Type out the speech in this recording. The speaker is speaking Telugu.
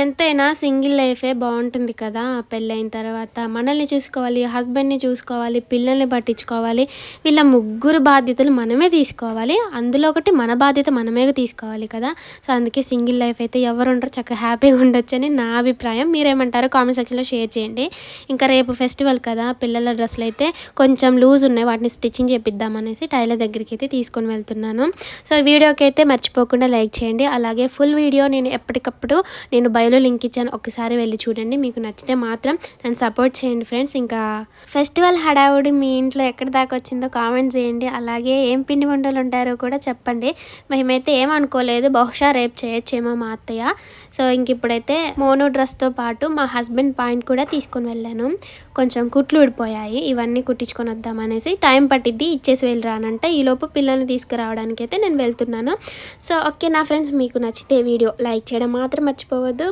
ఎంతైనా సింగిల్ లైఫే బాగుంటుంది కదా. పెళ్ళైన తర్వాత మనల్ని చూసుకోవాలి, హస్బెండ్ని చూసుకోవాలి, పిల్లల్ని పట్టించుకోవాలి. వీళ్ళ ముగ్గురు బాధ్యతలు మనమే తీసుకోవాలి. అందులో ఒకటి మన బాధ్యత మనమే తీసుకోవాలి కదా. సో అందుకే సింగిల్ లైఫ్ అయితే ఎవరు ఉండరు, చక్కగా హ్యాపీగా ఉండొచ్చు అని నా అభిప్రాయం. మీరేమంటారో కామెంట్ సెక్షన్లో షేర్ చేయండి. ఇంకా రేపు ఫెస్టివల్ కదా, పిల్లల డ్రెస్సులు అయితే కొంచెం లూజ్ ఉన్నాయి, వాటిని స్టిచ్చింగ్ చేపిద్దామనేసి టైలర్ దగ్గరికి అయితే తీసుకొని వెళ్తున్నాను. సో వీడియోకి అయితే మర్చిపోకుండా లైక్ చేయండి. అలాగే ఫుల్ వీడియో నేను ఎప్పటికప్పుడు నేను బయోలో లింక్ ఇచ్చాను, ఒకసారి వెళ్ళి చూడండి. మీకు నచ్చితే మాత్రం నన్ను సపోర్ట్ చేయండి ఫ్రెండ్స్. ఇంకా ఫెస్టివల్ హడావుడి మీ ఇంట్లో ఎక్కడి దాకా వచ్చిందో కామెంట్ చేయండి. అలాగే ఏం పిండి వంటలు ఉంటారో కూడా చెప్పండి. మేమైతే ఏమనుకోలేదు, బహుశా రేపు చేయొచ్చేమో మా అత్తయ్య. సో ఇంక ఇప్పుడైతే మోనో డ్రెస్తో పాటు మా హస్బెండ్ పాయింట్ కూడా తీసుకొని వెళ్ళాను. కొంచెం కుట్లు ఊడిపోయాయి, ఇవన్నీ కుట్టించుకొని వద్దామనేసి. టైం పట్టిద్ది, ఇచ్చేసి వెళ్ళి రానంటే. ఈలోపు పిల్లల్ని తీసుకురావడానికి అయితే నేను వెళ్తున్నాను. సో ఓకే నా ఫ్రెండ్స్, మీకు నచ్చితే వీడియో లైక్ చేయడం మాత్రం మర్చిపోవద్దు.